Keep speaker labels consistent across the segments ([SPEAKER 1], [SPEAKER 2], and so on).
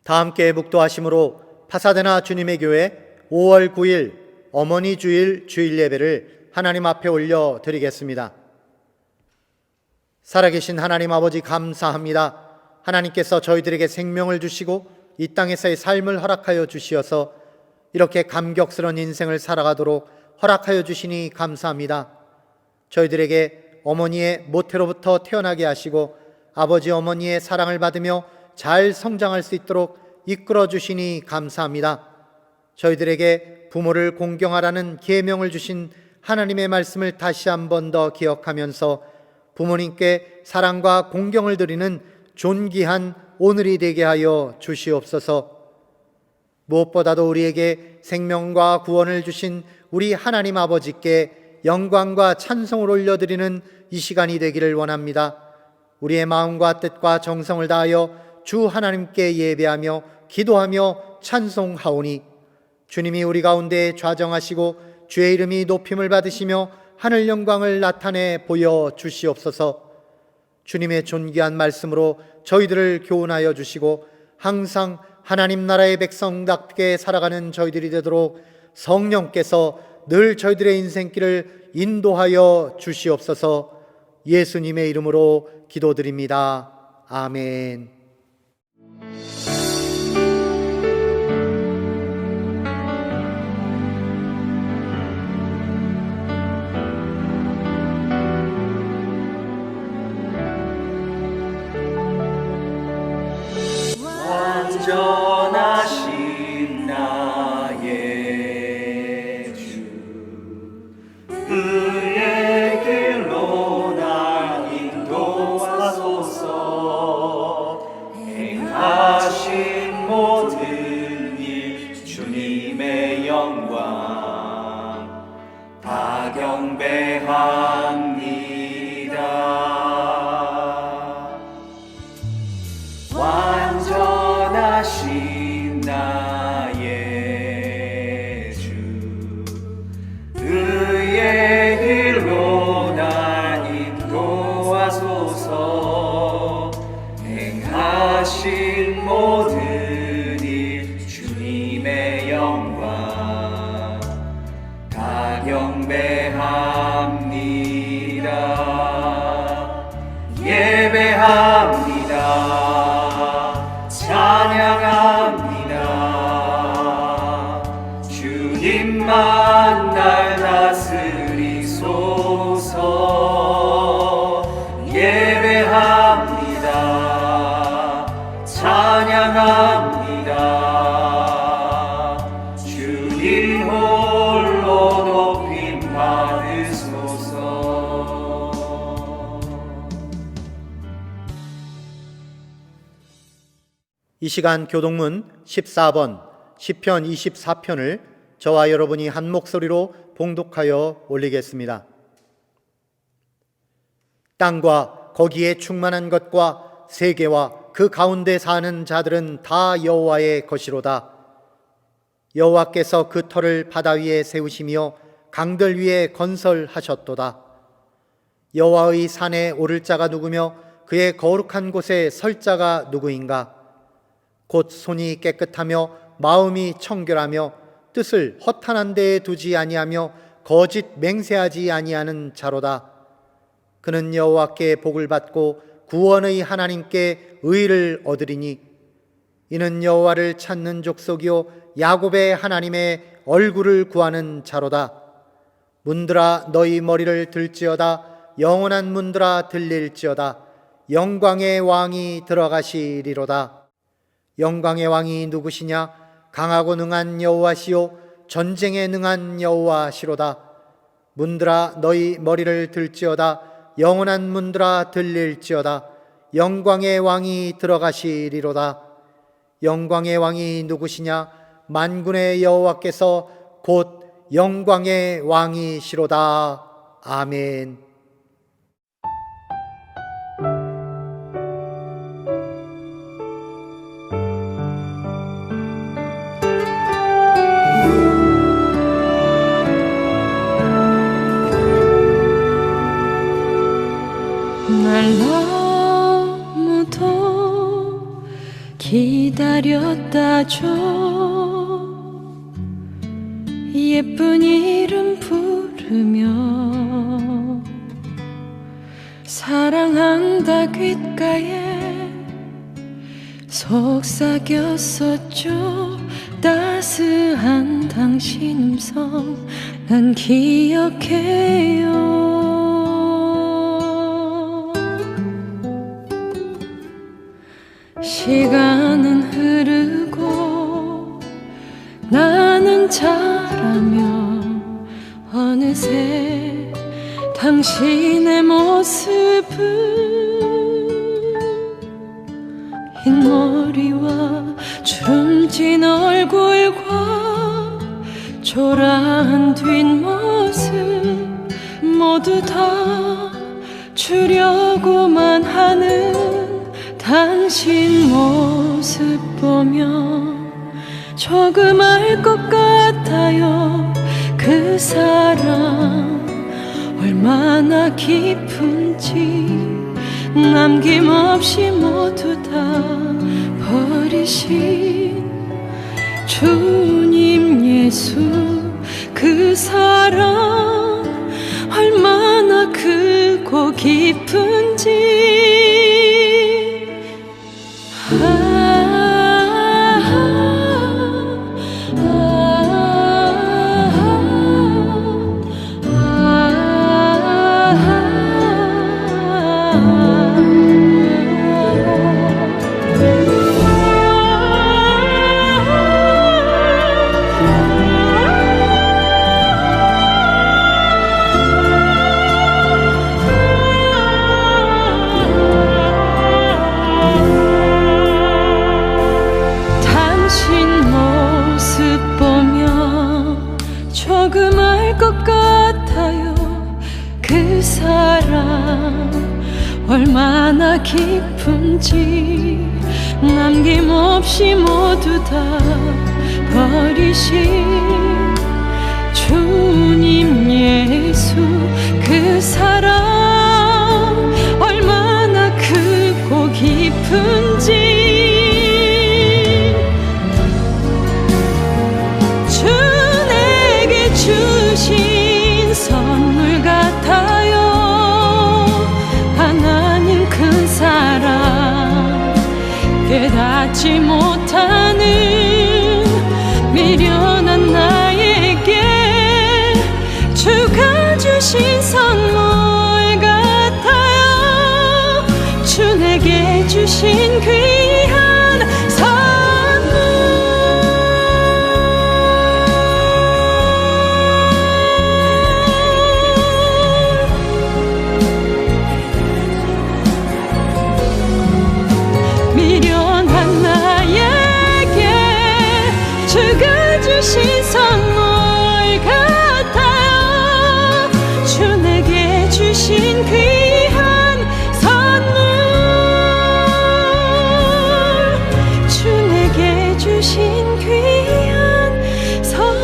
[SPEAKER 1] 다 함께 묵도하심으로 파사데나 주님의 교회 5월 9일 어머니 주일 주일 예배를 하나님 앞에 올려 드리겠습니다. 살아계신 하나님 아버지 감사합니다. 하나님께서 저희들에게 생명을 주시고 이 땅에서의 삶을 허락하여 주시어서 이렇게 감격스러운 인생을 살아가도록 허락하여 주시니 감사합니다. 저희들에게 어머니의 모태로부터 태어나게 하시고 아버지 어머니의 사랑을 받으며 잘 성장할 수 있도록 이끌어 주시니 감사합니다. 저희들에게 부모를 공경하라는 계명을 주신 하나님의 말씀을 다시 한 번 더 기억하면서 부모님께 사랑과 공경을 드리는 존귀한 오늘이 되게 하여 주시옵소서. 무엇보다도 우리에게 생명과 구원을 주신 우리 하나님 아버지께 영광과 찬송을 올려드리는 이 시간이 되기를 원합니다. 우리의 마음과 뜻과 정성을 다하여 주 하나님께 예배하며 기도하며 찬송하오니 주님이 우리 가운데 좌정하시고 주의 이름이 높임을 받으시며 하늘 영광을 나타내 보여 주시옵소서. 주님의 존귀한 말씀으로 저희들을 교훈하여 주시고 항상 하나님 나라의 백성답게 살아가는 저희들이 되도록 성령께서 늘 저희들의 인생길을 인도하여 주시옵소서. 예수님의 이름으로 기도드립니다. 아멘.
[SPEAKER 2] 완전하신 나의 주, 그의 길로 날 인도하소서. 행하신 모든 일 주님의 영광 다 경배합니다. 완전하신 나의 주, 그의 길로 날 인도하소서. 행하신 모든 일 주님의 영광 다 경배합니다. 예배합니다. 찬양합니다. 주님만 날 다스리소서. 예배합니다. 찬양합니다. 주님 홀로 높임 받으소서.
[SPEAKER 1] 이 시간 교동문 14번 시편 24편을 저와 여러분이 한 목소리로 봉독하여 올리겠습니다. 땅과 거기에 충만한 것과 세계와 그 가운데 사는 자들은 다 여호와의 것이로다. 여호와께서 그 터를 바다 위에 세우시며 강들 위에 건설하셨도다. 여호와의 산에 오를 자가 누구며 그의 거룩한 곳에 설 자가 누구인가? 곧 손이 깨끗하며 마음이 청결하며 뜻을 허탄한 데에 두지 아니하며 거짓 맹세하지 아니하는 자로다. 그는 여호와께 복을 받고 구원의 하나님께 의를 얻으리니 이는 여호와를 찾는 족속이요 야곱의 하나님의 얼굴을 구하는 자로다. 문들아 너희 머리를 들지어다. 영원한 문들아 들릴지어다. 영광의 왕이 들어가시리로다. 영광의 왕이 누구시냐? 강하고 능한 여호와시요 전쟁에 능한 여호와시로다. 문들아 너희 머리를 들지어다. 영원한 문들아 들릴지어다. 영광의 왕이 들어가시리로다. 영광의 왕이 누구시냐? 만군의 여호와께서 곧 영광의 왕이시로다. 아멘.
[SPEAKER 3] 날 너무도 기다렸다죠. 예쁜 이름 부르며 사랑한다 귓가에 속삭였었죠. 따스한 당신 음성 난 기억해요. 시간은 흐르고 나는 자라며 어느새 당신의 모습은 흰머리와 주름진 얼굴과 초라한 뒷모습 모두 다 주려고만 하는 당신 모습 보며 조금 알 것 같아요. 그 사랑 얼마나 깊은지 남김없이 모두 다 버리신 주님 예수. 그 사랑 얼마나 크고 깊은지 조금 알 것 같아요. 그 사랑 얼마나 깊은지 남김없이 모두 다 버리신 주님 예수. 그 사랑 얼마나 크고 깊은지 주신 선물 같아요. 하나님 큰 사랑 깨닫지 못하는 미련한 나에게 주가 주신 선물 같아요. 주 내게 주신 귀한 선물. 미련한 나에게 주가 주신 선물 같아요. 주 내게 주신 귀한 선물. 주 내게 주신 귀한 선물.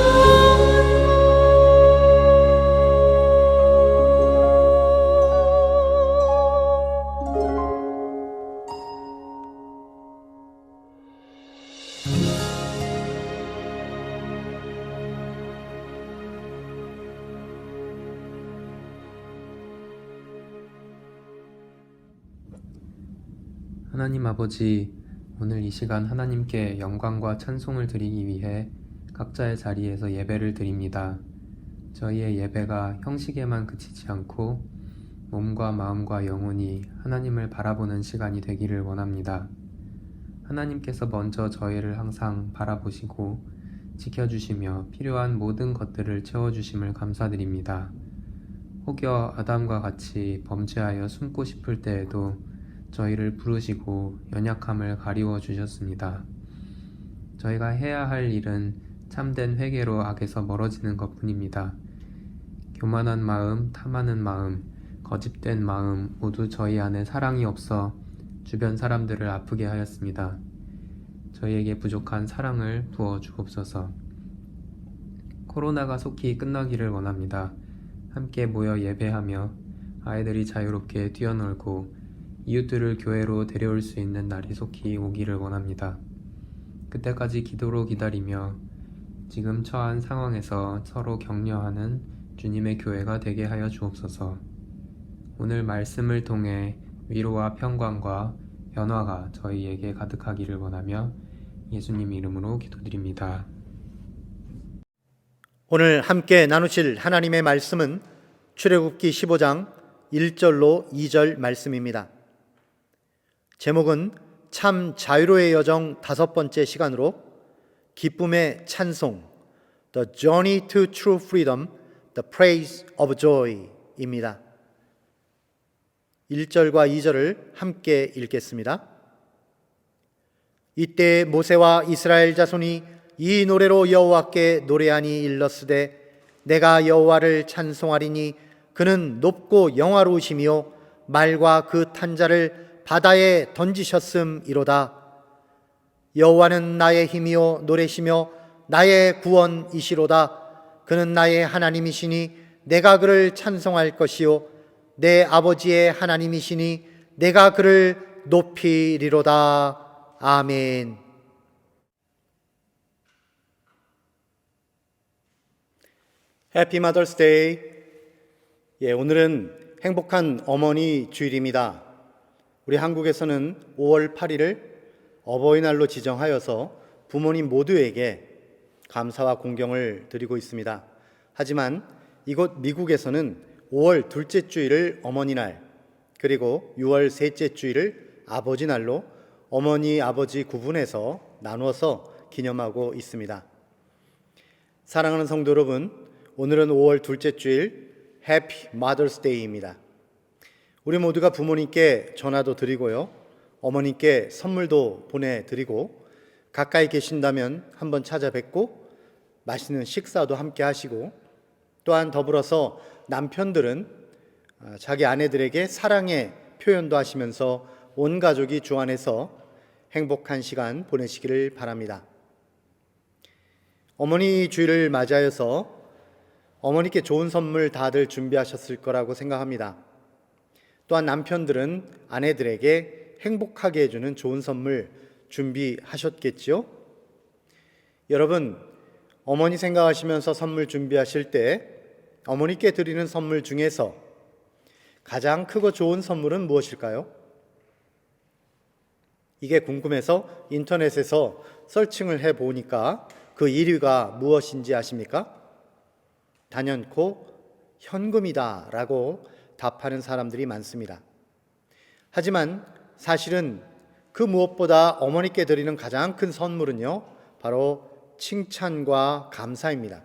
[SPEAKER 4] 하나님 아버지, 오늘 이 시간 하나님께 영광과 찬송을 드리기 위해 각자의 자리에서 예배를 드립니다. 저희의 예배가 형식에만 그치지 않고 몸과 마음과 영혼이 하나님을 바라보는 시간이 되기를 원합니다. 하나님께서 먼저 저희를 항상 바라보시고 지켜주시며 필요한 모든 것들을 채워주심을 감사드립니다. 혹여 아담과 같이 범죄하여 숨고 싶을 때에도 저희를 부르시고 연약함을 가리워 주셨습니다. 저희가 해야 할 일은 참된 회개로 악에서 멀어지는 것뿐입니다. 교만한 마음, 탐하는 마음, 거짓된 마음 모두 저희 안에 사랑이 없어 주변 사람들을 아프게 하였습니다. 저희에게 부족한 사랑을 부어 주옵소서. 코로나가 속히 끝나기를 원합니다. 함께 모여 예배하며 아이들이 자유롭게 뛰어놀고 이웃들을 교회로 데려올 수 있는 날이 속히 오기를 원합니다. 그때까지 기도로 기다리며 지금 처한 상황에서 서로 격려하는 주님의 교회가 되게 하여 주옵소서. 오늘 말씀을 통해 위로와 평강과 변화가 저희에게 가득하기를 원하며 예수님 이름으로 기도드립니다.
[SPEAKER 1] 오늘 함께 나누실 하나님의 말씀은 출애굽기 15장 1절로 2절 말씀입니다. 제목은 참 자유로의 여정 5번째 시간으로 기쁨의 찬송, The Journey to True Freedom, The Praise of Joy입니다. 1절과 2절을 함께 읽겠습니다. 이때 모세와 이스라엘 자손이 이 노래로 여호와께 노래하니 일렀으되 내가 여호와를 찬송하리니 그는 높고 영화로우시며 말과 그 탄자를 바다에 던지셨음이로다. 여호와는 나의 힘이요 노래시며 나의 구원이시로다. 그는 나의 하나님이시니 내가 그를 찬송할 것이요 내 아버지의 하나님이시니 내가 그를 높이리로다. 아멘. 해피 마더스 데이. 오늘은 행복한 어머니 주일입니다. 우리 한국에서는 5월 8일을 어버이날로 지정하여서 부모님 모두에게 감사와 공경을 드리고 있습니다. 하지만 이곳 미국에서는 5월 둘째 주일을 어머니날, 그리고 6월 셋째 주일을 아버지날로 어머니, 아버지 구분해서 나누어서 기념하고 있습니다. 사랑하는 성도 여러분, 오늘은 5월 둘째 주일 해피 마더스 데이입니다. 우리 모두가 부모님께 전화도 드리고요, 어머님께 선물도 보내드리고, 가까이 계신다면 한번 찾아뵙고 맛있는 식사도 함께 하시고, 또한 더불어서 남편들은 자기 아내들에게 사랑의 표현도 하시면서 온 가족이 주 안에서 행복한 시간 보내시기를 바랍니다. 어머니 주일을 맞이하여서 어머니께 좋은 선물 다들 준비하셨을 거라고 생각합니다. 또한 남편들은 아내들에게 행복하게 해주는 좋은 선물 준비하셨겠지요? 여러분, 어머니 생각하시면서 선물 준비하실 때 어머니께 드리는 선물 중에서 가장 크고 좋은 선물은 무엇일까요? 이게 궁금해서 인터넷에서 서칭을 해보니까 그 1위가 무엇인지 아십니까? 단연코 현금이다 라고 답하는 사람들이 많습니다. 하지만 사실은 그 무엇보다 어머니께 드리는 가장 큰 선물은요, 바로 칭찬과 감사입니다.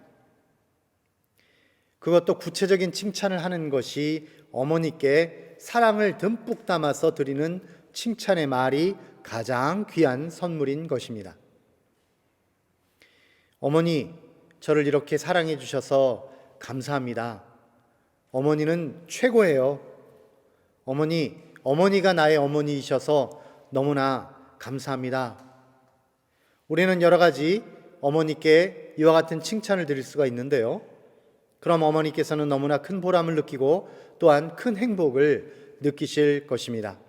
[SPEAKER 1] 그것도 구체적인 칭찬을 하는 것이 어머니께 사랑을 듬뿍 담아서 드리는 칭찬의 말이 가장 귀한 선물인 것입니다. 어머니, 저를 이렇게 사랑해 주셔서 감사합니다. 어머니는 최고예요. 어머니가 나의 어머니이셔서 너무나 감사합니다. 우리는 여러 가지 어머니께 이와 같은 칭찬을 드릴 수가 있는데요, 그럼 어머니께서는 너무나 큰 보람을 느끼고 또한 큰 행복을 느끼실 것입니다.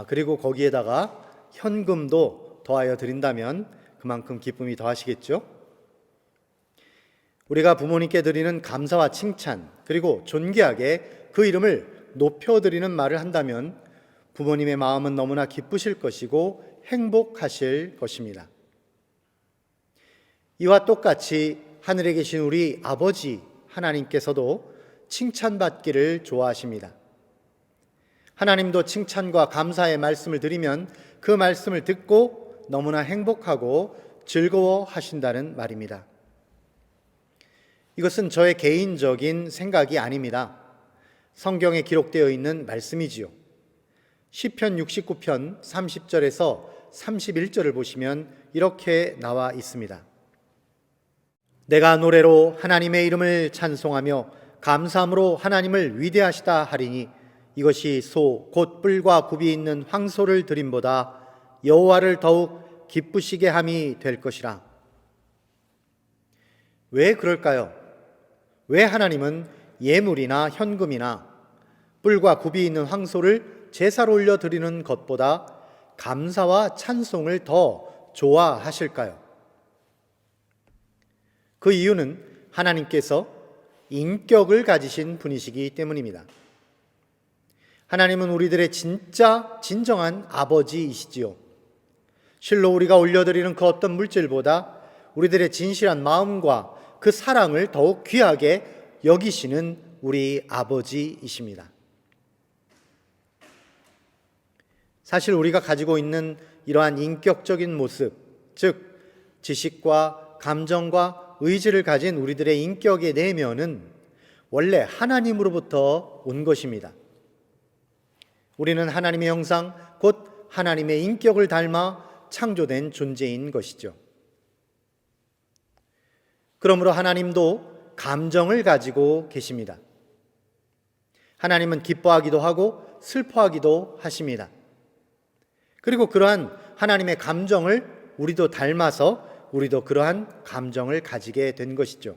[SPEAKER 1] 그리고 거기에다가 현금도 더하여 드린다면 그만큼 기쁨이 더하시겠죠? 우리가 부모님께 드리는 감사와 칭찬, 그리고 존귀하게 그 이름을 높여드리는 말을 한다면 부모님의 마음은 너무나 기쁘실 것이고 행복하실 것입니다. 이와 똑같이 하늘에 계신 우리 아버지 하나님께서도 칭찬받기를 좋아하십니다. 하나님도 칭찬과 감사의 말씀을 드리면 그 말씀을 듣고 너무나 행복하고 즐거워하신다는 말입니다. 이것은 저의 개인적인 생각이 아닙니다. 성경에 기록되어 있는 말씀이지요. 시편 69편 30절에서 31절을 보시면 이렇게 나와 있습니다. 내가 노래로 하나님의 이름을 찬송하며 감사함으로 하나님을 위대하시다 하리니 이것이 소 곧 뿔과 굽이 있는 황소를 드림보다 여호와를 더욱 기쁘시게 함이 될 것이라. 왜 그럴까요? 왜 하나님은 예물이나 현금이나 뿔과 굽이 있는 황소를 제사로 올려드리는 것보다 감사와 찬송을 더 좋아하실까요? 그 이유는 하나님께서 인격을 가지신 분이시기 때문입니다. 하나님은 우리들의 진정한 아버지이시지요. 실로 우리가 올려드리는 그 어떤 물질보다 우리들의 진실한 마음과 그 사랑을 더욱 귀하게 여기시는 우리 아버지이십니다. 사실 우리가 가지고 있는 이러한 인격적인 모습, 즉 지식과 감정과 의지를 가진 우리들의 인격의 내면은 원래 하나님으로부터 온 것입니다. 우리는 하나님의 형상, 곧 하나님의 인격을 닮아 창조된 존재인 것이죠. 그러므로 하나님도 감정을 가지고 계십니다. 하나님은 기뻐하기도 하고 슬퍼하기도 하십니다. 그리고 그러한 하나님의 감정을 우리도 닮아서 우리도 그러한 감정을 가지게 된 것이죠.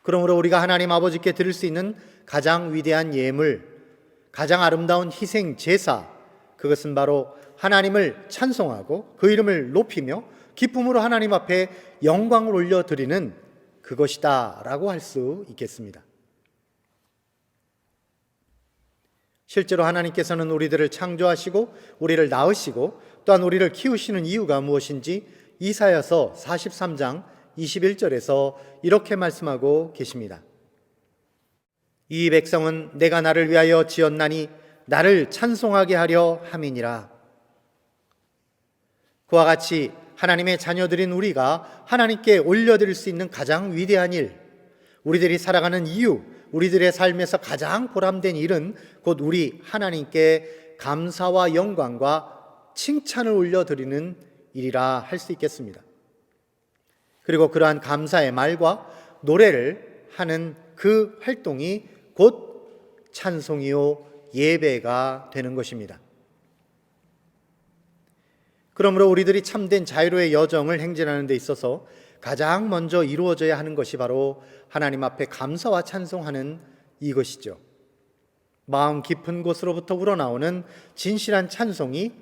[SPEAKER 1] 그러므로 우리가 하나님 아버지께 드릴 수 있는 가장 위대한 예물, 가장 아름다운 희생 제사, 그것은 바로 하나님을 찬송하고 그 이름을 높이며 기쁨으로 하나님 앞에 영광을 올려드리는 그것이다 라고 할 수 있겠습니다. 실제로 하나님께서는 우리들을 창조하시고 우리를 낳으시고 또한 우리를 키우시는 이유가 무엇인지 이사야서 43장 21절에서 이렇게 말씀하고 계십니다. 이 백성은 내가 나를 위하여 지었나니 나를 찬송하게 하려 함이니라. 그와 같이 하나님의 자녀들인 우리가 하나님께 올려드릴 수 있는 가장 위대한 일, 우리들이 살아가는 이유, 우리들의 삶에서 가장 보람된 일은 곧 우리 하나님께 감사와 영광과 칭찬을 올려드리는 일이라 할 수 있겠습니다. 그리고 그러한 감사의 말과 노래를 하는 그 활동이 곧 찬송이요 예배가 되는 것입니다. 그러므로 우리들이 참된 자유로의 여정을 행진하는 데 있어서 가장 먼저 이루어져야 하는 것이 바로 하나님 앞에 감사와 찬송하는 이것이죠. 마음 깊은 곳으로부터 우러나오는 진실한 찬송이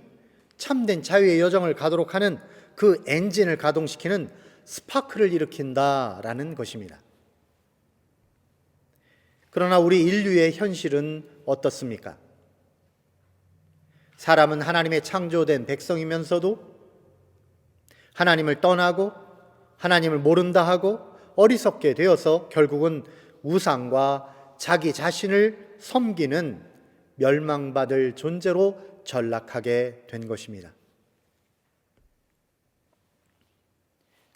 [SPEAKER 1] 참된 자유의 여정을 가도록 하는 그 엔진을 가동시키는 스파크를 일으킨다라는 것입니다. 그러나 우리 인류의 현실은 어떻습니까? 사람은 하나님의 창조된 백성이면서도 하나님을 떠나고 하나님을 모른다 하고 어리석게 되어서 결국은 우상과 자기 자신을 섬기는 멸망받을 존재로 전락하게 된 것입니다.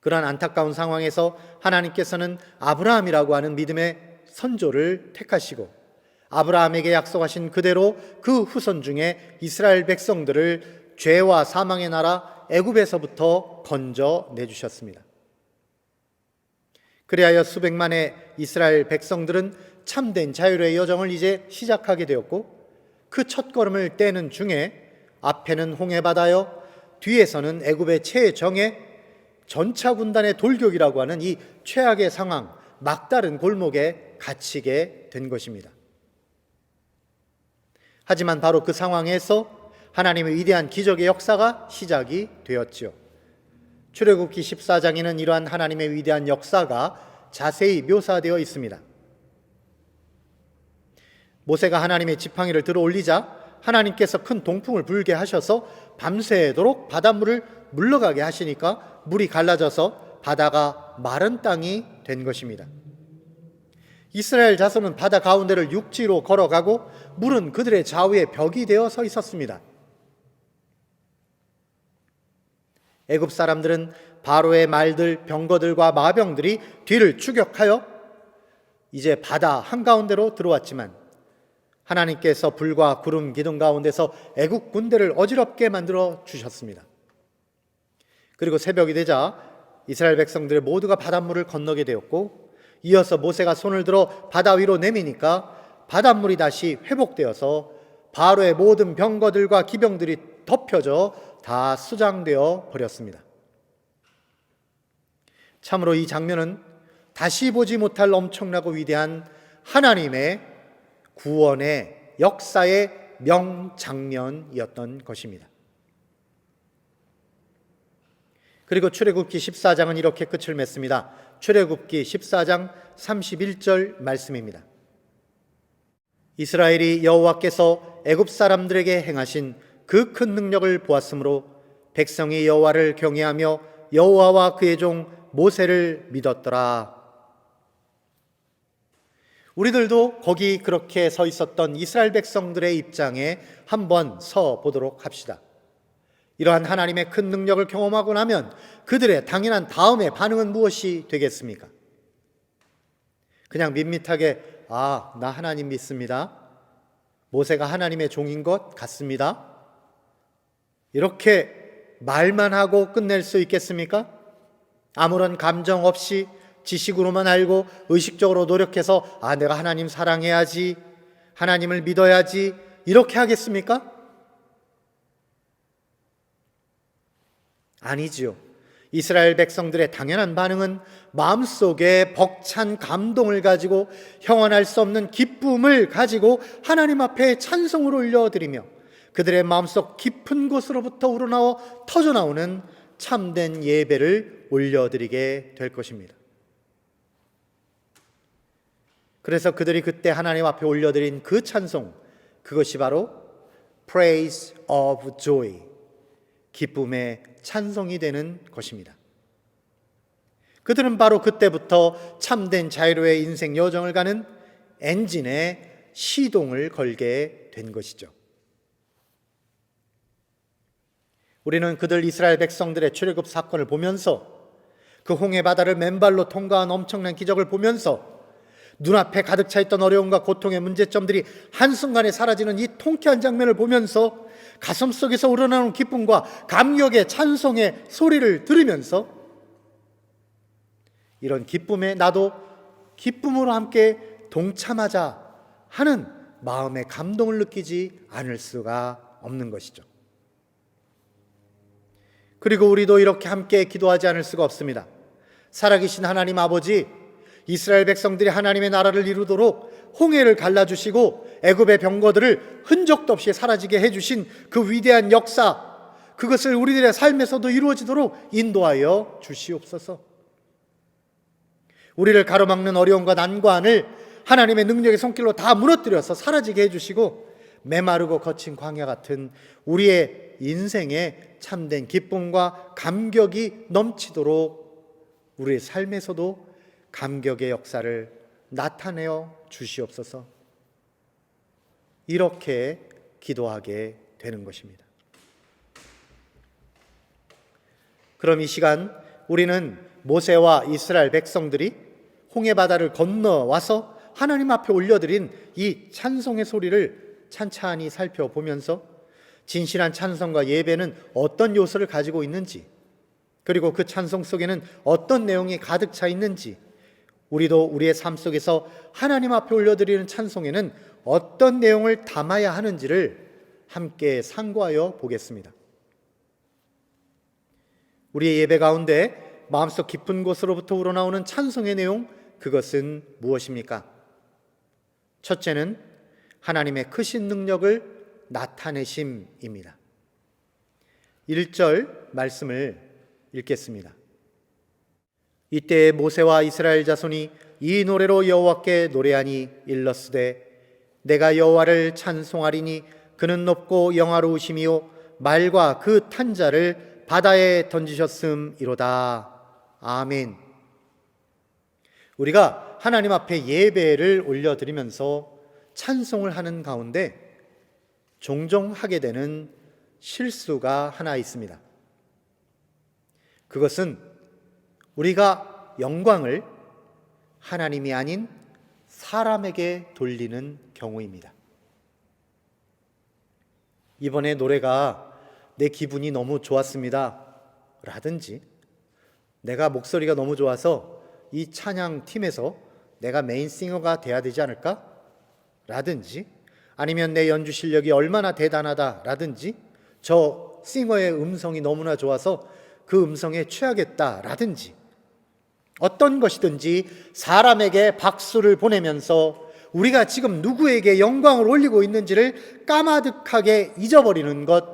[SPEAKER 1] 그러한 안타까운 상황에서 하나님께서는 아브라함이라고 하는 믿음의 선조를 택하시고 아브라함에게 약속하신 그대로 그 후손 중에 이스라엘 백성들을 죄와 사망의 나라 애굽에서부터 건져내주셨습니다. 그리하여 수백만의 이스라엘 백성들은 참된 자유의 여정을 이제 시작하게 되었고 그 첫걸음을 떼는 중에 앞에는 홍해바다여 뒤에서는 애굽의 최정예 전차 군단의 돌격이라고 하는 이 최악의 상황, 막다른 골목에 갇히게 된 것입니다. 하지만 바로 그 상황에서 하나님의 위대한 기적의 역사가 시작이 되었죠. 출애굽기 14장에는 이러한 하나님의 위대한 역사가 자세히 묘사되어 있습니다. 모세가 하나님의 지팡이를 들어 올리자 하나님께서 큰 동풍을 불게 하셔서 밤새도록 바닷물을 물러가게 하시니까 물이 갈라져서 바다가 마른 땅이 된 것입니다. 이스라엘 자손은 바다 가운데를 육지로 걸어가고 물은 그들의 좌우에 벽이 되어 서 있었습니다. 애굽 사람들은 바로의 말들, 병거들과 마병들이 뒤를 추격하여 이제 바다 한가운데로 들어왔지만 하나님께서 불과 구름 기둥 가운데서 애국 군대를 어지럽게 만들어 주셨습니다. 그리고 새벽이 되자 이스라엘 백성들 모두가 바닷물을 건너게 되었고 이어서 모세가 손을 들어 바다 위로 내미니까 바닷물이 다시 회복되어서 바로의 모든 병거들과 기병들이 덮여져 다 수장되어 버렸습니다. 참으로 이 장면은 다시 보지 못할 엄청나고 위대한 하나님의 구원의 역사의 명장면이었던 것입니다. 그리고 출애굽기 14장은 이렇게 끝을 맺습니다. 출애굽기 14장 31절 말씀입니다. 이스라엘이 여호와께서 애굽 사람들에게 행하신 그 큰 능력을 보았으므로 백성이 여호와를 경외하며 여호와와 그의 종 모세를 믿었더라. 우리들도 거기 그렇게 서 있었던 이스라엘 백성들의 입장에 한번 서 보도록 합시다. 이러한 하나님의 큰 능력을 경험하고 나면 그들의 당연한 다음의 반응은 무엇이 되겠습니까? 그냥 밋밋하게 나 하나님 믿습니다. 모세가 하나님의 종인 것 같습니다. 이렇게 말만 하고 끝낼 수 있겠습니까? 아무런 감정 없이 지식으로만 알고 의식적으로 노력해서 내가 하나님 사랑해야지, 하나님을 믿어야지 이렇게 하겠습니까? 아니지요. 이스라엘 백성들의 당연한 반응은 마음속에 벅찬 감동을 가지고 형언할 수 없는 기쁨을 가지고 하나님 앞에 찬송을 올려드리며 그들의 마음속 깊은 곳으로부터 우러나와 터져나오는 참된 예배를 올려드리게 될 것입니다. 그래서 그들이 그때 하나님 앞에 올려드린 그 찬송, 그것이 바로 Praise of Joy, 기쁨의 찬송이 되는 것입니다. 그들은 바로 그때부터 참된 자유로의 인생 여정을 가는 엔진에 시동을 걸게 된 것이죠. 우리는 그들 이스라엘 백성들의 출애굽 사건을 보면서 그 홍해 바다를 맨발로 통과한 엄청난 기적을 보면서 눈앞에 가득 차 있던 어려움과 고통의 문제점들이 한순간에 사라지는 이 통쾌한 장면을 보면서 가슴속에서 우러나오는 기쁨과 감격의 찬송의 소리를 들으면서 이런 기쁨에 나도 기쁨으로 함께 동참하자 하는 마음의 감동을 느끼지 않을 수가 없는 것이죠. 그리고 우리도 이렇게 함께 기도하지 않을 수가 없습니다. 살아계신 하나님 아버지, 이스라엘 백성들이 하나님의 나라를 이루도록 홍해를 갈라주시고 애굽의 병거들을 흔적도 없이 사라지게 해주신 그 위대한 역사, 그것을 우리들의 삶에서도 이루어지도록 인도하여 주시옵소서. 우리를 가로막는 어려움과 난관을 하나님의 능력의 손길로 다 무너뜨려서 사라지게 해주시고 메마르고 거친 광야 같은 우리의 인생에 참된 기쁨과 감격이 넘치도록 우리의 삶에서도 감격의 역사를 나타내어 주시옵소서. 이렇게 기도하게 되는 것입니다. 그럼 이 시간 우리는 모세와 이스라엘 백성들이 홍해 바다를 건너와서 하나님 앞에 올려드린 이 찬송의 소리를 찬찬히 살펴보면서 진실한 찬송과 예배는 어떤 요소를 가지고 있는지, 그리고 그 찬송 속에는 어떤 내용이 가득 차 있는지, 우리도 우리의 삶 속에서 하나님 앞에 올려드리는 찬송에는 어떤 내용을 담아야 하는지를 함께 상고하여 보겠습니다. 우리의 예배 가운데 마음속 깊은 곳으로부터 우러나오는 찬송의 내용, 그것은 무엇입니까? 첫째는 하나님의 크신 능력을 나타내심입니다. 1절 말씀을 읽겠습니다. 이때 모세와 이스라엘 자손이 이 노래로 여호와께 노래하니 일렀으되 내가 여호와를 찬송하리니 그는 높고 영화로우심이요 말과 그 탄자를 바다에 던지셨음이로다. 아멘. 우리가 하나님 앞에 예배를 올려드리면서 찬송을 하는 가운데 종종 하게 되는 실수가 하나 있습니다. 그것은 우리가 영광을 하나님이 아닌 사람에게 돌리는 경우입니다. 이번에 노래가 내 기분이 너무 좋았습니다 라든지, 내가 목소리가 너무 좋아서 이 찬양팀에서 내가 메인 싱어가 돼야 되지 않을까? 라든지, 아니면 내 연주 실력이 얼마나 대단하다 라든지, 저 싱어의 음성이 너무나 좋아서 그 음성에 취하겠다 라든지, 어떤 것이든지 사람에게 박수를 보내면서 우리가 지금 누구에게 영광을 올리고 있는지를 까마득하게 잊어버리는 것,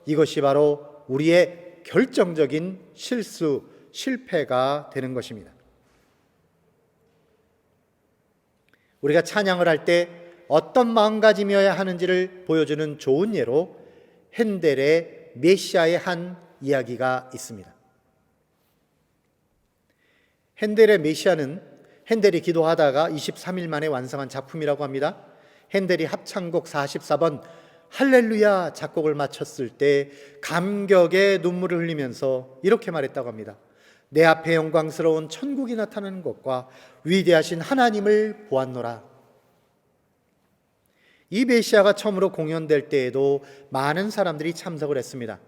[SPEAKER 1] 이것이 바로 우리의 결정적인 실패가 되는 것입니다. 우리가 찬양을 할 때 어떤 마음가짐이어야 하는지를 보여주는 좋은 예로 핸델의 메시아의 한 이야기가 있습니다. 핸델의 메시아는 핸델이 기도하다가 23일 만에 완성한 작품이라고 합니다. 핸델이 합창곡 44번 할렐루야 작곡을 마쳤을 때 감격의 눈물을 흘리면서 이렇게 말했다고 합니다. 내 앞에 영광스러운 천국이 나타나는 것과 위대하신 하나님을 보았노라. 이 메시아가 처음으로 공연될 때에도 많은 사람들이 참석을 했습니다.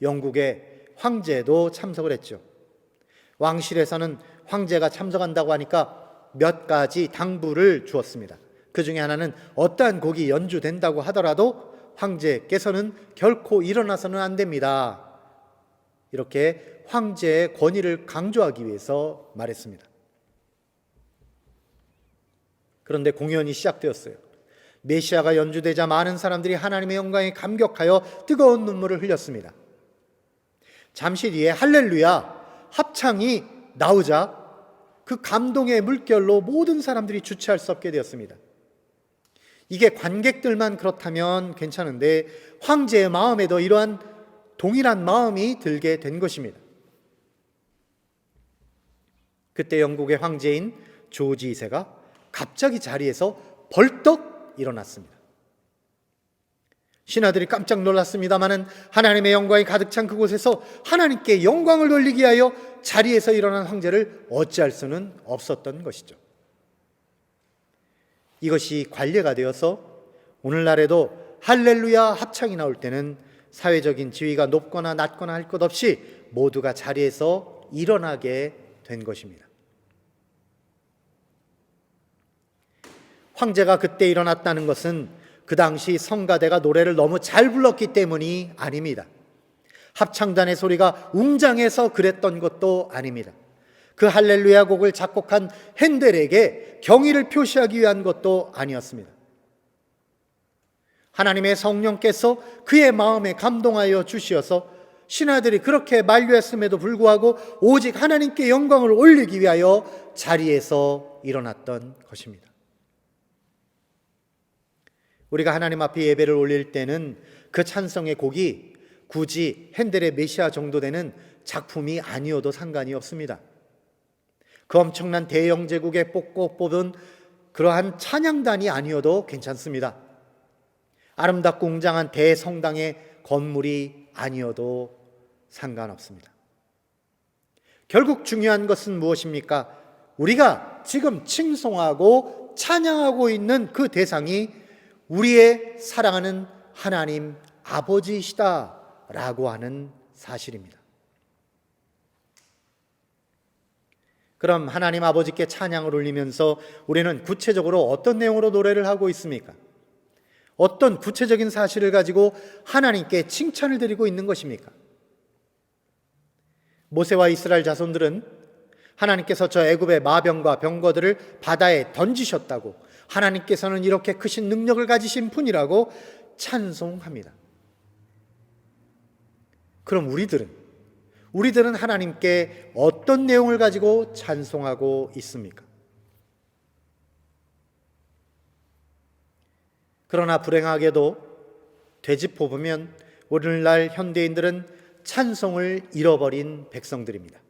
[SPEAKER 1] 영국의 황제도 참석을 했죠. 왕실에서는 황제가 참석한다고 하니까 몇 가지 당부를 주었습니다. 그 중에 하나는 어떠한 곡이 연주된다고 하더라도 황제께서는 결코 일어나서는 안 됩니다. 이렇게 황제의 권위를 강조하기 위해서 말했습니다. 그런데 공연이 시작되었어요. 메시아가 연주되자 많은 사람들이 하나님의 영광에 감격하여 뜨거운 눈물을 흘렸습니다. 잠시 뒤에 할렐루야 합창이 나오자 그 감동의 물결로 모든 사람들이 주체할 수 없게 되었습니다. 이게 관객들만 그렇다면 괜찮은데 황제의 마음에도 이러한 동일한 마음이 들게 된 것입니다. 그때 영국의 황제인 조지 2세가 갑자기 자리에서 벌떡 일어났습니다. 신하들이 깜짝 놀랐습니다마는 하나님의 영광이 가득 찬 그곳에서 하나님께 영광을 돌리기 위하여 자리에서 일어난 황제를 어찌할 수는 없었던 것이죠. 이것이 관례가 되어서 오늘날에도 할렐루야 합창이 나올 때는 사회적인 지위가 높거나 낮거나 할 것 없이 모두가 자리에서 일어나게 된 것입니다. 황제가 그때 일어났다는 것은 그 당시 성가대가 노래를 너무 잘 불렀기 때문이 아닙니다. 합창단의 소리가 웅장해서 그랬던 것도 아닙니다. 그 할렐루야 곡을 작곡한 핸델에게 경의를 표시하기 위한 것도 아니었습니다. 하나님의 성령께서 그의 마음에 감동하여 주시어서 신하들이 그렇게 만류했음에도 불구하고 오직 하나님께 영광을 올리기 위하여 자리에서 일어났던 것입니다. 우리가 하나님 앞에 예배를 올릴 때는 그 찬송의 곡이 굳이 핸델의 메시아 정도 되는 작품이 아니어도 상관이 없습니다. 그 엄청난 대영 제국에 뽑은 그러한 찬양단이 아니어도 괜찮습니다. 아름답고 웅장한 대성당의 건물이 아니어도 상관없습니다. 결국 중요한 것은 무엇입니까? 우리가 지금 칭송하고 찬양하고 있는 그 대상이 우리의 사랑하는 하나님 아버지이시다라고 하는 사실입니다. 그럼 하나님 아버지께 찬양을 올리면서 우리는 구체적으로 어떤 내용으로 노래를 하고 있습니까? 어떤 구체적인 사실을 가지고 하나님께 칭찬을 드리고 있는 것입니까? 모세와 이스라엘 자손들은 하나님께서 저 애굽의 마병과 병거들을 바다에 던지셨다고, 하나님께서는 이렇게 크신 능력을 가지신 분이라고 찬송합니다. 그럼 우리들은 하나님께 어떤 내용을 가지고 찬송하고 있습니까? 그러나 불행하게도 되짚어보면 오늘날 현대인들은 찬송을 잃어버린 백성들입니다.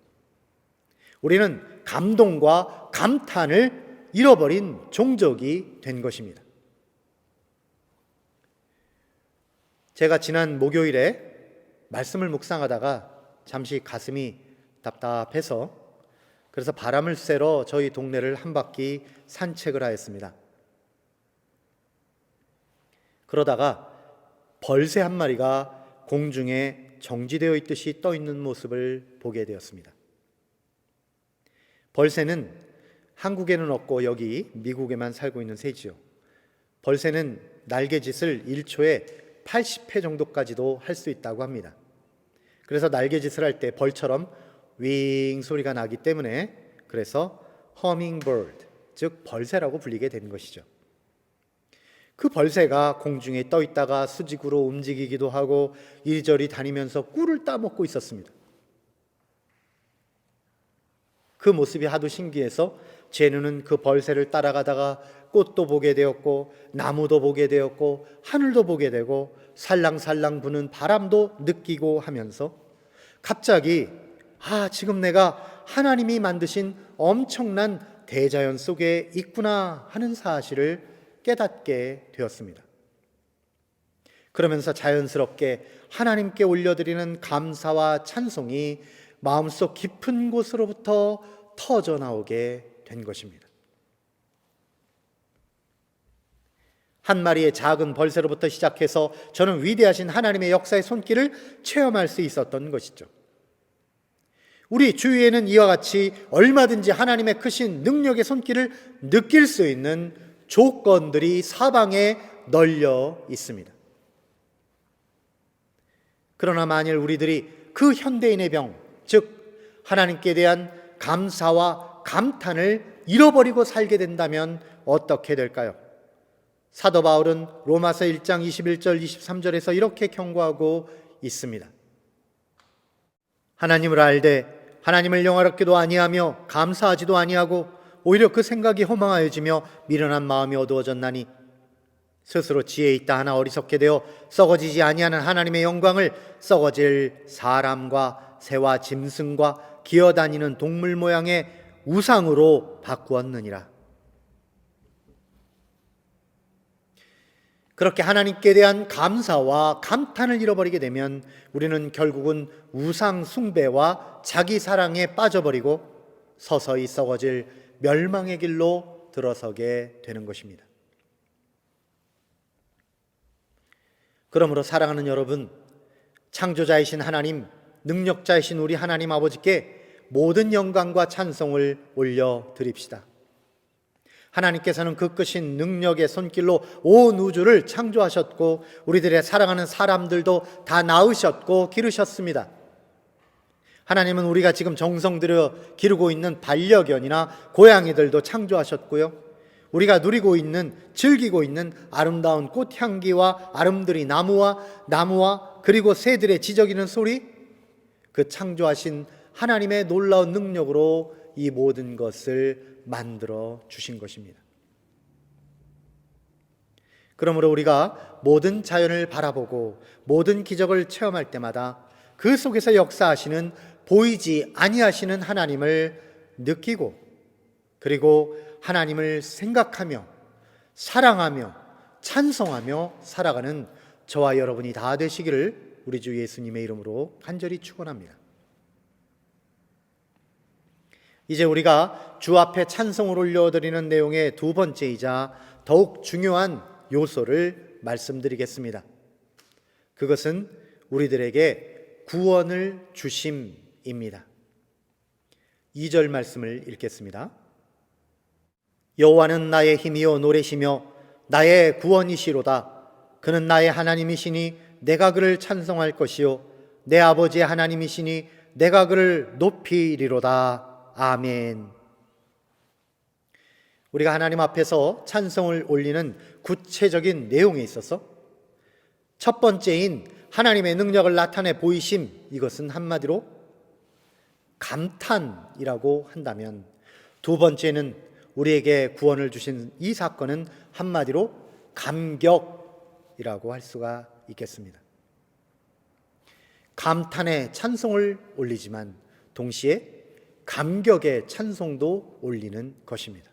[SPEAKER 1] 우리는 감동과 감탄을 잃어버린 종족이 된 것입니다. 제가 지난 목요일에 말씀을 묵상하다가 잠시 가슴이 답답해서 그래서 바람을 쐬러 저희 동네를 한 바퀴 산책을 하였습니다. 그러다가 벌새 한 마리가 공중에 정지되어 있듯이 떠 있는 모습을 보게 되었습니다. 벌새는 한국에는 없고 여기 미국에만 살고 있는 새지요. 벌새는 날개짓을 1초에 80회 정도까지도 할 수 있다고 합니다. 그래서 날개짓을 할 때 벌처럼 윙 소리가 나기 때문에 그래서 허밍버드, 즉 벌새라고 불리게 된 것이죠. 그 벌새가 공중에 떠 있다가 수직으로 움직이기도 하고 이리저리 다니면서 꿀을 따먹고 있었습니다. 그 모습이 하도 신기해서 제 눈은 그 벌새를 따라가다가 꽃도 보게 되었고 나무도 보게 되었고 하늘도 보게 되고 살랑살랑 부는 바람도 느끼고 하면서 갑자기 지금 내가 하나님이 만드신 엄청난 대자연 속에 있구나 하는 사실을 깨닫게 되었습니다. 그러면서 자연스럽게 하나님께 올려드리는 감사와 찬송이 마음속 깊은 곳으로부터 터져 나오게 된 것입니다. 한 마리의 작은 벌새로부터 시작해서 저는 위대하신 하나님의 역사의 손길을 체험할 수 있었던 것이죠. 우리 주위에는 이와 같이 얼마든지 하나님의 크신 능력의 손길을 느낄 수 있는 조건들이 사방에 널려 있습니다. 그러나 만일 우리들이 그 현대인의 병, 즉 하나님께 대한 감사와 감탄을 잃어버리고 살게 된다면 어떻게 될까요? 사도 바울은 로마서 1장 21절 23절에서 이렇게 경고하고 있습니다. 하나님을 알되 하나님을 영화롭게도 아니하며 감사하지도 아니하고 오히려 그 생각이 허망하여지며 미련한 마음이 어두워졌나니 스스로 지혜 있다 하나 어리석게 되어 썩어지지 아니하는 하나님의 영광을 썩어질 사람과 새와 짐승과 기어다니는 동물 모양의 우상으로 바꾸었느니라. 그렇게 하나님께 대한 감사와 감탄을 잃어버리게 되면 우리는 결국은 우상 숭배와 자기 사랑에 빠져버리고 서서히 썩어질 멸망의 길로 들어서게 되는 것입니다. 그러므로 사랑하는 여러분, 창조자이신 하나님, 능력자이신 우리 하나님 아버지께 모든 영광과 찬송을 올려드립시다. 하나님께서는 그 크신 능력의 손길로 온 우주를 창조하셨고 우리들의 사랑하는 사람들도 다 낳으셨고 기르셨습니다. 하나님은 우리가 지금 정성 들여 기르고 있는 반려견이나 고양이들도 창조하셨고요, 우리가 누리고 있는, 즐기고 있는 아름다운 꽃향기와 아름드리 나무와 그리고 새들의 지저귀는 소리, 그 창조하신 하나님의 놀라운 능력으로 이 모든 것을 만들어 주신 것입니다. 그러므로 우리가 모든 자연을 바라보고 모든 기적을 체험할 때마다 그 속에서 역사하시는 보이지 아니하시는 하나님을 느끼고 그리고 하나님을 생각하며 사랑하며 찬송하며 살아가는 저와 여러분이 다 되시기를 우리 주 예수님의 이름으로 간절히 축원합니다. 이제 우리가 주 앞에 찬송을 올려드리는 내용의 두 번째이자 더욱 중요한 요소를 말씀드리겠습니다. 그것은 우리들에게 구원을 주심입니다. 2절 말씀을 읽겠습니다. 여호와는 나의 힘이요 노래시며 나의 구원이시로다. 그는 나의 하나님이시니 내가 그를 찬송할 것이요 내 아버지의 하나님이시니 내가 그를 높이리로다. 아멘. 우리가 하나님 앞에서 찬송을 올리는 구체적인 내용에 있어서 첫 번째인 하나님의 능력을 나타내 보이심, 이것은 한마디로 감탄이라고 한다면, 두 번째는 우리에게 구원을 주신 이 사건은 한마디로 감격이라고 할 수가 있겠습니다. 감탄의 찬송을 올리지만 동시에 감격의 찬송도 올리는 것입니다.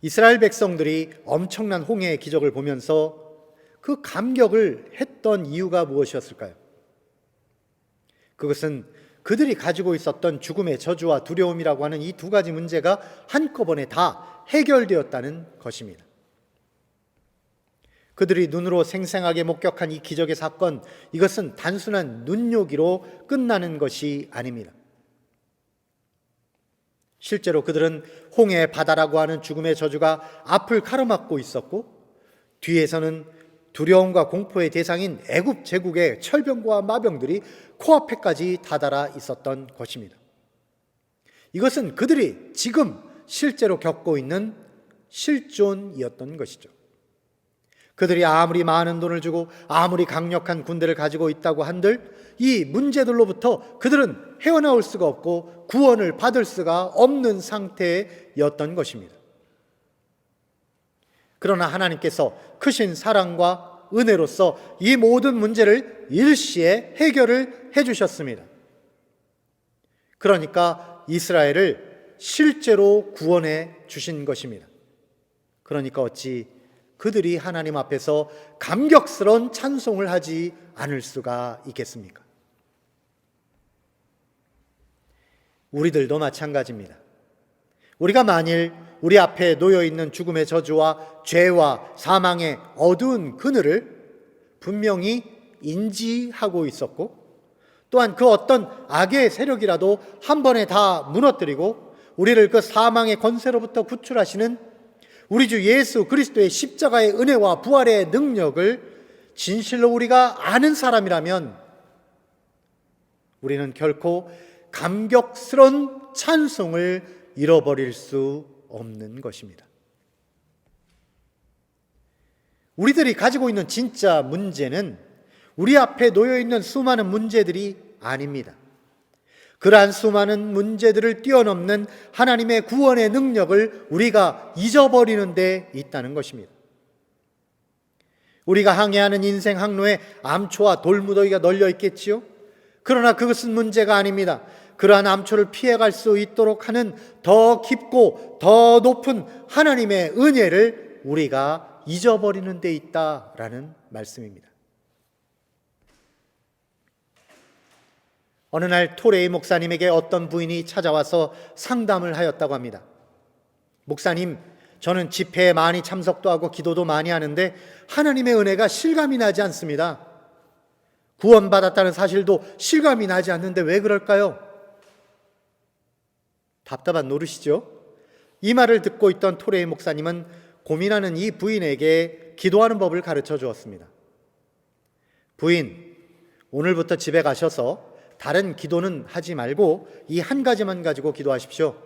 [SPEAKER 1] 이스라엘 백성들이 엄청난 홍해의 기적을 보면서 그 감격을 했던 이유가 무엇이었을까요? 그것은 그들이 가지고 있었던 죽음의 저주와 두려움이라고 하는 이 두 가지 문제가 한꺼번에 다 해결되었다는 것입니다. 그들이 눈으로 생생하게 목격한 이 기적의 사건, 이것은 단순한 눈요기로 끝나는 것이 아닙니다. 실제로 그들은 홍해 바다라고 하는 죽음의 저주가 앞을 가로막고 있었고, 뒤에서는 두려움과 공포의 대상인 애굽 제국의 철병과 마병들이 코앞에까지 다다라 있었던 것입니다. 이것은 그들이 지금 실제로 겪고 있는 실존이었던 것이죠. 그들이 아무리 많은 돈을 주고 아무리 강력한 군대를 가지고 있다고 한들 이 문제들로부터 그들은 헤어나올 수가 없고 구원을 받을 수가 없는 상태였던 것입니다. 그러나 하나님께서 크신 사랑과 은혜로서 이 모든 문제를 일시에 해결을 해주셨습니다. 그러니까 이스라엘을 실제로 구원해 주신 것입니다. 그러니까 어찌 그들이 하나님 앞에서 감격스러운 찬송을 하지 않을 수가 있겠습니까? 우리들도 마찬가지입니다. 우리가 만일 우리 앞에 놓여있는 죽음의 저주와 죄와 사망의 어두운 그늘을 분명히 인지하고 있었고, 또한 그 어떤 악의 세력이라도 한 번에 다 무너뜨리고 우리를 그 사망의 권세로부터 구출하시는 우리 주 예수 그리스도의 십자가의 은혜와 부활의 능력을 진실로 우리가 아는 사람이라면 우리는 결코 감격스러운 찬송을 잃어버릴 수 없는 것입니다. 우리들이 가지고 있는 진짜 문제는 우리 앞에 놓여있는 수많은 문제들이 아닙니다. 그러한 수많은 문제들을 뛰어넘는 하나님의 구원의 능력을 우리가 잊어버리는 데 있다는 것입니다. 우리가 항해하는 인생 항로에 암초와 돌무더기가 널려 있겠지요? 그러나 그것은 문제가 아닙니다. 그러한 암초를 피해갈 수 있도록 하는 더 깊고 더 높은 하나님의 은혜를 우리가 잊어버리는 데 있다라는 말씀입니다. 어느 날 토레이 목사님에게 어떤 부인이 찾아와서 상담을 하였다고 합니다. 목사님, 저는 집회에 많이 참석도 하고 기도도 많이 하는데 하나님의 은혜가 실감이 나지 않습니다. 구원받았다는 사실도 실감이 나지 않는데 왜 그럴까요? 답답한 노릇이죠. 이 말을 듣고 있던 토레이 목사님은 고민하는 이 부인에게 기도하는 법을 가르쳐 주었습니다. 부인, 오늘부터 집에 가셔서 다른 기도는 하지 말고 이 한 가지만 가지고 기도하십시오.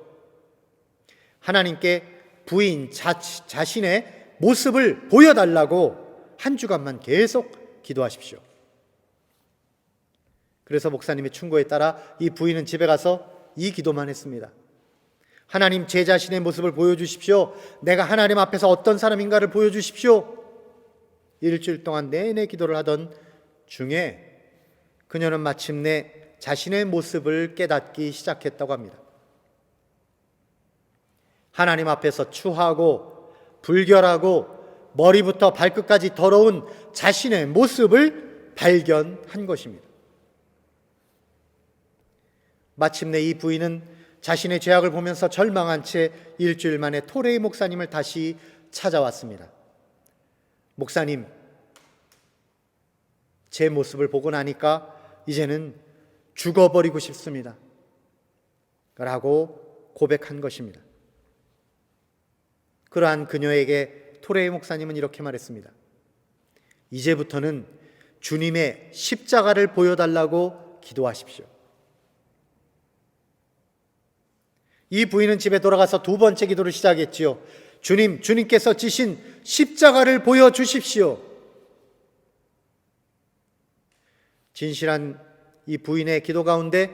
[SPEAKER 1] 하나님께 부인 자신의 모습을 보여달라고 한 주간만 계속 기도하십시오. 그래서 목사님의 충고에 따라 이 부인은 집에 가서 이 기도만 했습니다. 하나님, 제 자신의 모습을 보여주십시오. 내가 하나님 앞에서 어떤 사람인가를 보여주십시오. 일주일 동안 내내 기도를 하던 중에 그녀는 마침내 자신의 모습을 깨닫기 시작했다고 합니다. 하나님 앞에서 추하고 불결하고 머리부터 발끝까지 더러운 자신의 모습을 발견한 것입니다. 마침내 이 부인은 자신의 죄악을 보면서 절망한 채 일주일 만에 토레이 목사님을 다시 찾아왔습니다. 목사님, 제 모습을 보고 나니까 이제는 죽어버리고 싶습니다. 라고 고백한 것입니다. 그러한 그녀에게 토레이 목사님은 이렇게 말했습니다. 이제부터는 주님의 십자가를 보여달라고 기도하십시오. 이 부인은 집에 돌아가서 두 번째 기도를 시작했지요. 주님께서 지신 십자가를 보여주십시오. 진실한 이 부인의 기도 가운데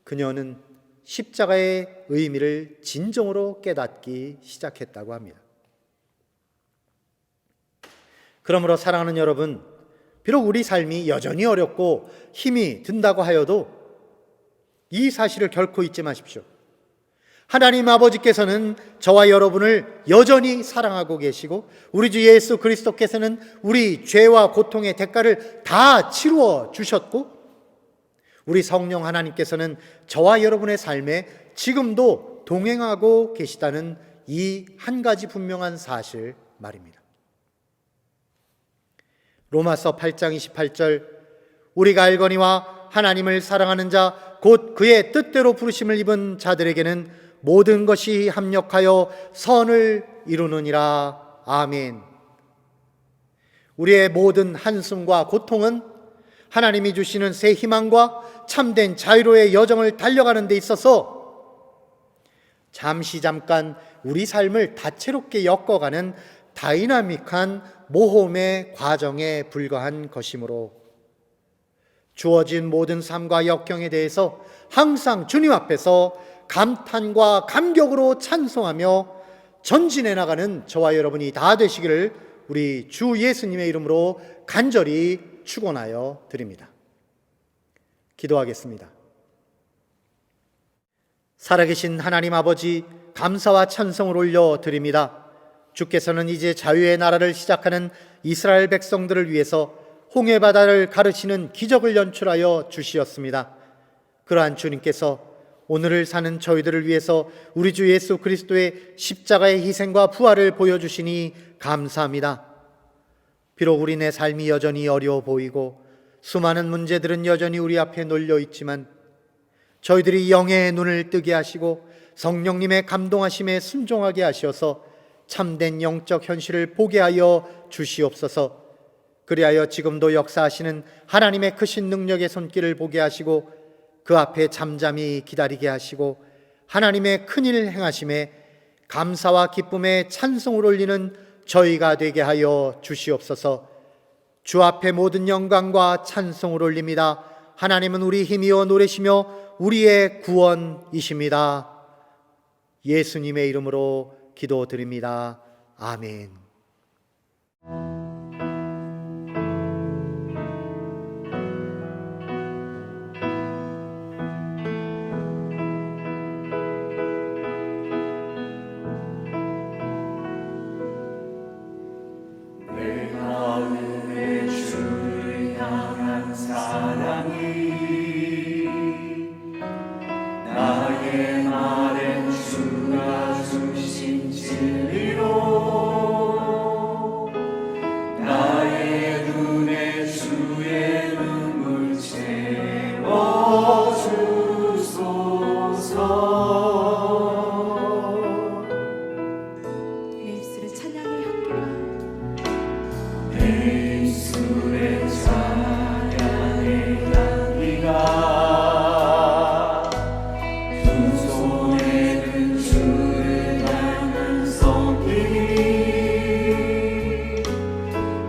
[SPEAKER 1] 그녀는 십자가의 의미를 진정으로 깨닫기 시작했다고 합니다. 그러므로 사랑하는 여러분, 비록 우리 삶이 여전히 어렵고 힘이 든다고 하여도 이 사실을 결코 잊지 마십시오. 하나님 아버지께서는 저와 여러분을 여전히 사랑하고 계시고 우리 주 예수 그리스도께서는 우리 죄와 고통의 대가를 다 치루어 주셨고 우리 성령 하나님께서는 저와 여러분의 삶에 지금도 동행하고 계시다는 이 한 가지 분명한 사실 말입니다. 로마서 8장 28절, 우리가 알거니와 하나님을 사랑하는 자 곧 그의 뜻대로 부르심을 입은 자들에게는 모든 것이 합력하여 선을 이루느니라. 아멘. 우리의 모든 한숨과 고통은 하나님이 주시는 새 희망과 참된 자유로의 여정을 달려가는 데 있어서 잠깐 우리 삶을 다채롭게 엮어가는 다이나믹한 모험의 과정에 불과한 것이므로 주어진 모든 삶과 역경에 대해서 항상 주님 앞에서 감탄과 감격으로 찬송하며 전진해 나가는 저와 여러분이 다 되시기를 우리 주 예수님의 이름으로 간절히 축원하여 드립니다. 기도하겠습니다. 살아계신 하나님 아버지, 감사와 찬송을 올려드립니다. 주께서는 이제 자유의 나라를 시작하는 이스라엘 백성들을 위해서 홍해 바다를 가르치는 기적을 연출하여 주시었습니다. 그러한 주님께서 오늘을 사는 저희들을 위해서 우리 주 예수 그리스도의 십자가의 희생과 부활을 보여주시니 감사합니다. 비록 우리네 삶이 여전히 어려워 보이고 수많은 문제들은 여전히 우리 앞에 놓여 있지만 저희들이 영의 눈을 뜨게 하시고 성령님의 감동하심에 순종하게 하셔서 참된 영적 현실을 보게 하여 주시옵소서. 그리하여 지금도 역사하시는 하나님의 크신 능력의 손길을 보게 하시고 그 앞에 잠잠히 기다리게 하시고 하나님의 큰일 행하심에 감사와 기쁨에 찬송을 올리는 저희가 되게 하여 주시옵소서. 주 앞에 모든 영광과 찬송을 올립니다. 하나님은 우리 힘이요 노래시며 우리의 구원이십니다. 예수님의 이름으로 기도드립니다. 아멘.
[SPEAKER 2] 내 마음에 주를 향한 사랑이 나의 말엔 주가 주신 진리로 나의 눈에 주의 눈물 채워주소서.
[SPEAKER 3] 내 입술에 찬양의 향기가
[SPEAKER 2] 내 입술에 찬양의 향기가 두 손에 든 주를 닮은 손길이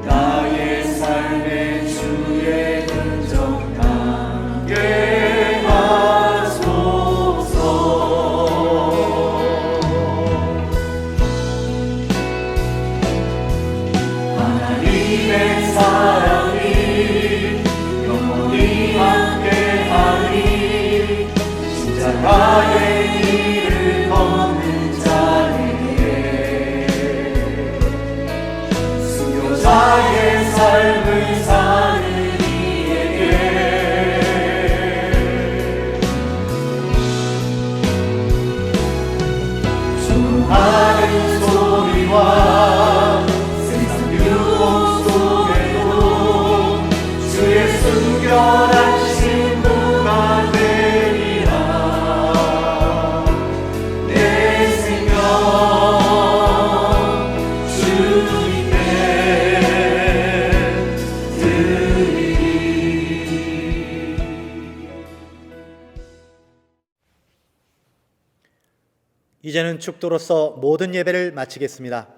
[SPEAKER 2] 나의 삶에 주의 흔적 남게 하소서. 하나님의 사랑이 영원히 함께하리. 십자가의 길을 걷는 자에게 순교자의 삶을 사는 이에게 주하는 소리와 세상 유혹 속에도 주의 순결한 신부가 되리라. 내 생명 주님께 드리리.
[SPEAKER 1] 이제는 축도로서 모든 예배를 마치겠습니다.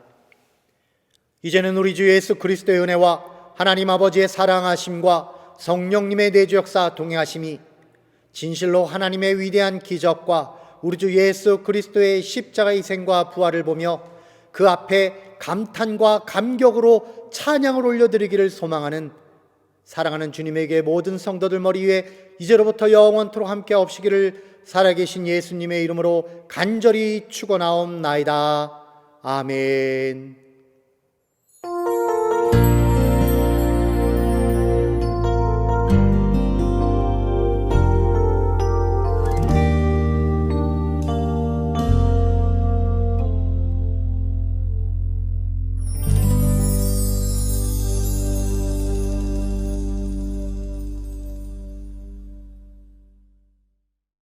[SPEAKER 1] 이제는 우리 주 예수 그리스도의 은혜와 하나님 아버지의 사랑하심과 성령님의 내주 역사 동행하심이 진실로 하나님의 위대한 기적과 우리 주 예수 그리스도의 십자가 희생과 부활을 보며 그 앞에 감탄과 감격으로 찬양을 올려드리기를 소망하는 사랑하는 주님에게 모든 성도들 머리 위에 이제로부터 영원토록 함께 없시기를 살아계신 예수님의 이름으로 간절히 축원하옵나이다. 아멘.